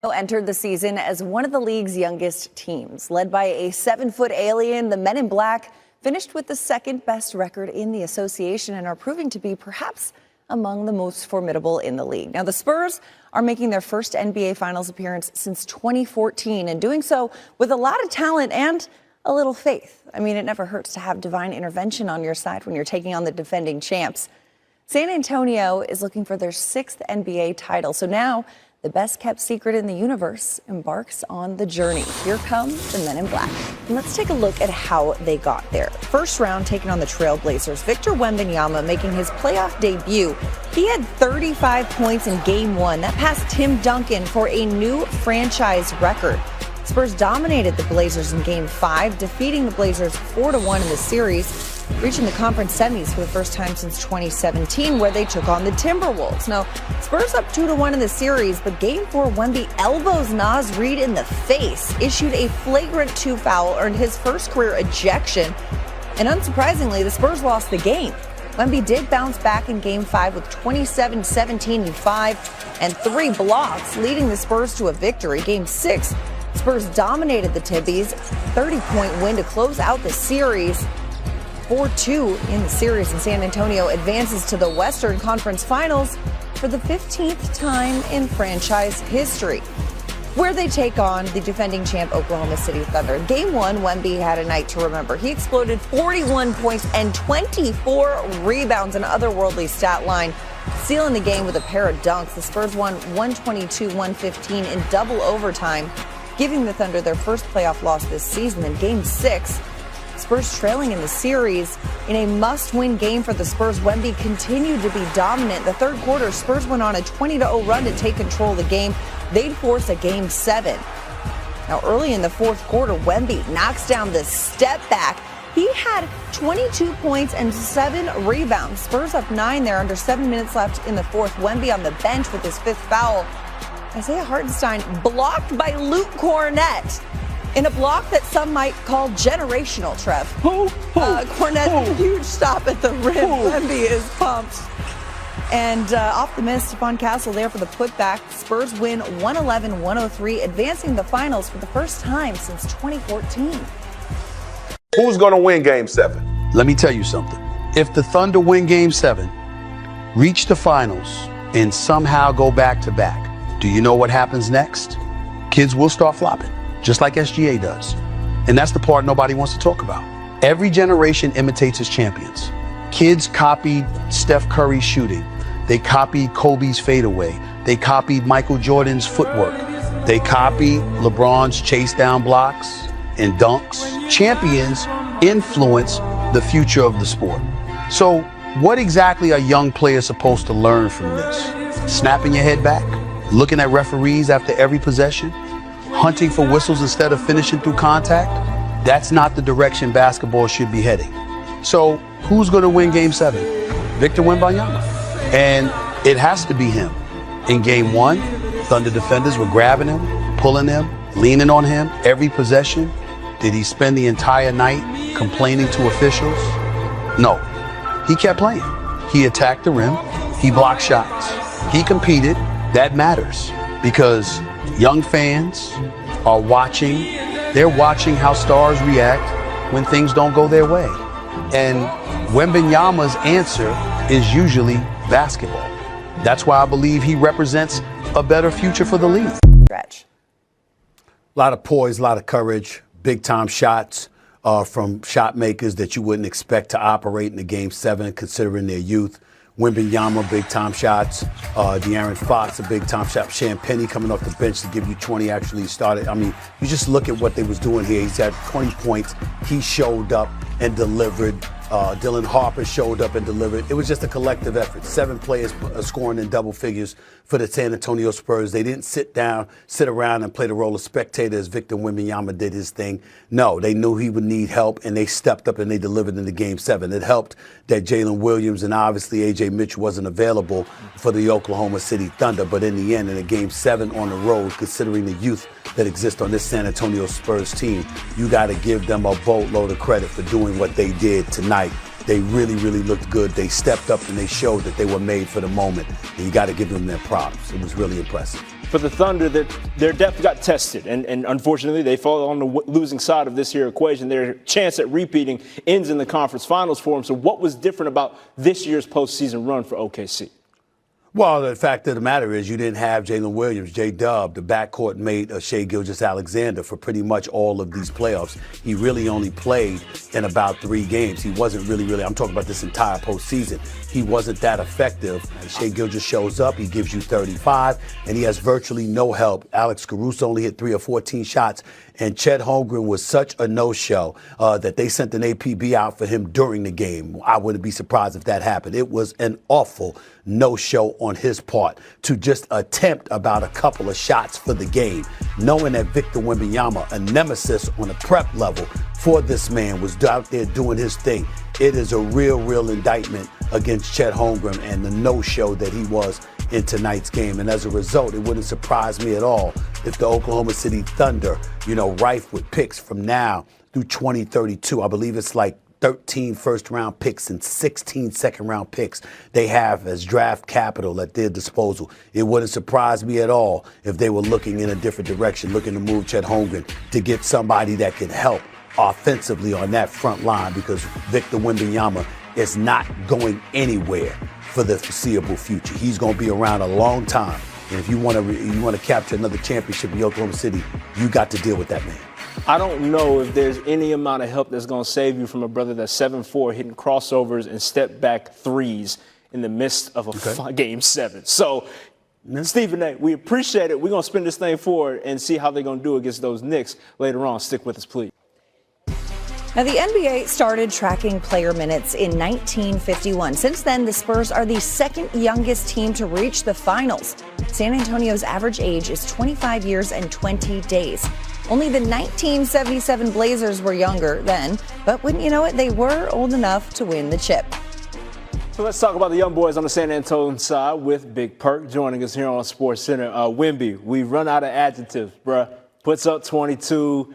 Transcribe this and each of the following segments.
Entered the season as one of the league's youngest teams. Led by a 7-foot alien, the Men in Black finished with the second best record in the association and are proving to be perhaps among the most formidable in the league. Now, the Spurs are making their first NBA Finals appearance since 2014 and doing so with a lot of talent and a little faith. I mean, it never hurts to have divine intervention on your side when you're taking on the defending champs. San Antonio is looking for their 6th NBA title. So now the best-kept secret in the universe embarks on the journey. Here come the Men in Black. And let's take a look at how they got there. First round, taking on the Trailblazers. Victor Wembanyama making his playoff debut. He had 35 points in Game 1. That passed Tim Duncan for a new franchise record. Spurs dominated the Blazers in Game 5, defeating the Blazers 4-1 in the series, reaching the conference semis for the first time since 2017, where they took on the Timberwolves. Now, Spurs up 2-1 in the series, but Game 4, Wemby elbows Naz Reid in the face, issued a flagrant 2 foul, earned his first career ejection, and unsurprisingly, the Spurs lost the game. Wemby did bounce back in Game 5 with 27, 17, and 5, and 3 blocks, leading the Spurs to a victory. Game 6, Spurs dominated the Tibbies, 30-point win to close out the series. 4-2 in the series, and San Antonio advances to the Western Conference Finals for the 15th time in franchise history, where they take on the defending champ Oklahoma City Thunder. Game 1, Wemby had a night to remember. He exploded 41 points and 24 rebounds, an otherworldly stat line, sealing the game with a pair of dunks. The Spurs won 122-115 in double overtime, giving the Thunder their first playoff loss this season. In Game 6, Spurs trailing in the series. In a must-win game for the Spurs, Wemby continued to be dominant. The third quarter, Spurs went on a 20-0 run to take control of the game. They'd force a Game 7. Now, early in the fourth quarter, Wemby knocks down the step back. He had 22 points and 7 rebounds. Spurs up 9 there under 7 minutes left in the fourth. Wemby on the bench with his 5th foul. Isaiah Hartenstein blocked by Luke Cornett in a block that some might call generational, Trev. Cornett, huge stop at the rim. Wemby is pumped. And off the miss, Stephon Castle there for the putback. Spurs win 111-103, advancing the finals for the first time since 2014. Who's going to win Game 7? Let me tell you something. If the Thunder win Game 7, reach the finals, and somehow go back-to-back, do you know what happens next? Kids will start flopping, just like SGA does. And that's the part nobody wants to talk about. Every generation imitates its champions. Kids copied Steph Curry's shooting. They copied Kobe's fadeaway. They copied Michael Jordan's footwork. They copied LeBron's chase down blocks and dunks. Champions influence the future of the sport. So what exactly are young players supposed to learn from this? Snapping your head back? Looking at referees after every possession? Hunting for whistles instead of finishing through contact? That's not the direction basketball should be heading. So who's going to win Game 7? Victor Wembanyama. And it has to be him. In Game 1, Thunder defenders were grabbing him, pulling him, leaning on him every possession. Did he spend the entire night complaining to officials? No. He kept playing. He attacked the rim. He blocked shots. He competed. That matters because young fans are watching. They're watching how stars react when things don't go their way. And Wembanyama's answer is usually basketball. That's why I believe he represents a better future for the league. Stretch. A lot of poise, a lot of courage, big-time shots from shot makers that you wouldn't expect to operate in the Game 7, considering their youth. Wembanyama, big-time shots. De'Aaron Fox, a big-time shot. Champagnie coming off the bench to give you 20 actually started. I mean, you just look at what they was doing here. He's had 20 points. He showed up and delivered. Dylan Harper showed up and delivered. It was just a collective effort. 7 players scoring in double figures for the San Antonio Spurs. They didn't sit around and play the role of spectator as Victor Wembanyama did his thing. No, they knew he would need help, and they stepped up and they delivered in the Game 7. It helped that Jalen Williams and obviously A.J. Mitchell wasn't available for the Oklahoma City Thunder. But in the end, in a Game 7 on the road, considering the youth that exists on this San Antonio Spurs team, you got to give them a boatload of credit for doing what they did tonight. They really, really looked good. They stepped up and they showed that they were made for the moment. And you got to give them their props. It was really impressive. for the Thunder, that their depth got tested, and unfortunately they fall on the losing side of this here equation. Their chance at repeating ends in the conference finals for them. So what was different about this year's postseason run for OKC? Well, the fact of the matter is you didn't have Jalen Williams, J-Dub, the backcourt mate of Shai Gilgeous-Alexander for pretty much all of these playoffs. He really only played in about 3 games. He wasn't really, I'm talking about this entire postseason. He wasn't that effective. Shai Gilgeous shows up, he gives you 35, and he has virtually no help. Alex Caruso only hit 3 or 14 shots, and Chet Holmgren was such a no-show that they sent an APB out for him during the game. I wouldn't be surprised if that happened. It was an awful no-show on his part to just attempt about a couple of shots for the game, knowing that Victor Wembanyama, a nemesis on a prep level for this man, was out there doing his thing. It is a real indictment against Chet Holmgren and the no-show that he was in tonight's game. And as a result, it wouldn't surprise me at all if the Oklahoma City Thunder, rife with picks from now through 2032, I believe it's like 13 first-round picks and 16 second-round picks they have as draft capital at their disposal. It wouldn't surprise me at all if they were looking in a different direction, looking to move Chet Holmgren to get somebody that can help offensively on that front line, because Victor Wembanyama is not going anywhere for the foreseeable future. He's going to be around a long time. And if you want to capture another championship in Oklahoma City, you got to deal with that man. I don't know if there's any amount of help that's going to save you from a brother that's 7'4", hitting crossovers and step-back threes in the midst of a Game 7. So, Stephen A., we appreciate it. We're going to spin this thing forward and see how they're going to do against those Knicks later on. Stick with us, please. Now, the NBA started tracking player minutes in 1951. Since then, the Spurs are the second youngest team to reach the finals. San Antonio's average age is 25 years and 20 days. Only the 1977 Blazers were younger then, but wouldn't you know it, they were old enough to win the chip. So let's talk about the young boys on the San Antonio side with Big Perk joining us here on Sports Center. Wemby, we've run out of adjectives, bruh. Puts up 22,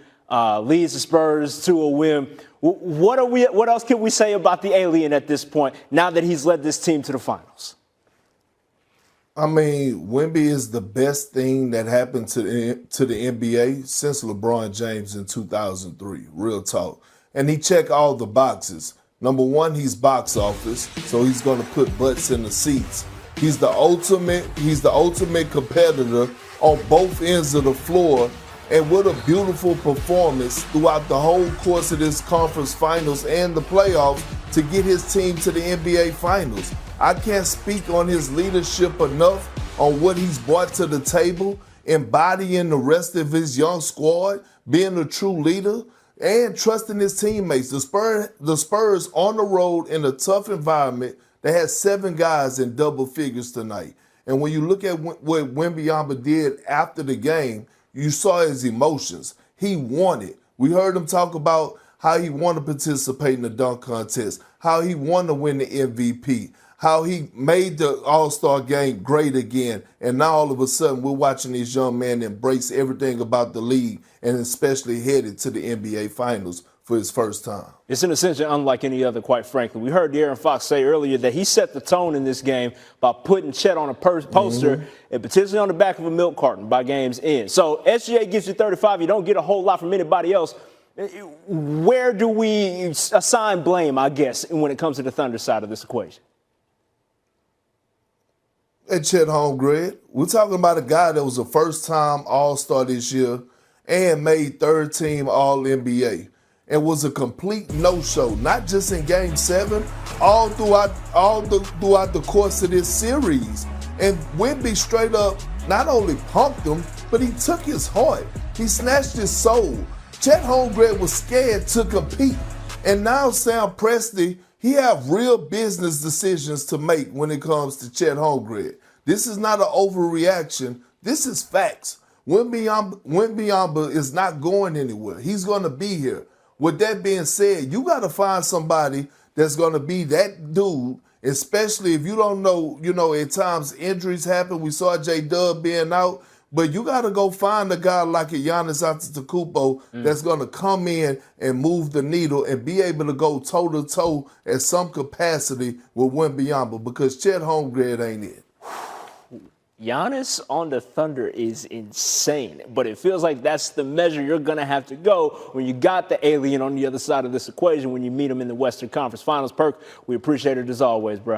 leads the Spurs to a win. What else can we say about the alien at this point, now that he's led this team to the finals? I mean, Wemby is the best thing that happened to the NBA since LeBron James in 2003, real talk. And he checked all the boxes. Number one, he's box office, so he's going to put butts in the seats. He's the ultimate competitor on both ends of the floor, and what a beautiful performance throughout the whole course of this conference finals and the playoffs to get his team to the NBA finals. I can't speak on his leadership enough on what he's brought to the table, embodying the rest of his young squad, being a true leader, and trusting his teammates. The Spurs on the road in a tough environment, they had 7 guys in double figures tonight. And when you look at what Wembanyama did after the game, you saw his emotions. He wanted. We heard him talk about how he wanted to participate in the dunk contest, how he wanted to win the MVP, how he made the All-Star game great again. And now all of a sudden we're watching this young man embrace everything about the league, and especially headed to the NBA Finals for his first time. It's in a sense unlike any other, quite frankly. We heard De'Aaron Fox say earlier that he set the tone in this game by putting Chet on a poster and potentially on the back of a milk carton by game's end. So SGA gives you 35. You don't get a whole lot from anybody else. Where do we assign blame, I guess, when it comes to the Thunder side of this equation? At Chet Holmgren, we're talking about a guy that was a first-time All-Star this year and made third-team All-NBA. And was a complete no-show, not just in Game 7, all throughout the course of this series. And Wemby straight up not only pumped him, but he took his heart. He snatched his soul. Chet Holmgren was scared to compete. And now Sam Presti, he have real business decisions to make when it comes to Chet Holmgren. This is not an overreaction. This is facts. Wembanyama is not going anywhere. He's going to be here. With that being said, you got to find somebody that's going to be that dude, especially if you don't know, at times injuries happen. We saw J-Dub being out. But you got to go find a guy like a Giannis Antetokounmpo that's going to come in and move the needle and be able to go toe-to-toe at some capacity with Wembanyama, because Chet Holmgren ain't it. Giannis on the Thunder is insane, but it feels like that's the measure you're going to have to go when you got the alien on the other side of this equation when you meet him in the Western Conference Finals. Perk, we appreciate it as always, bro.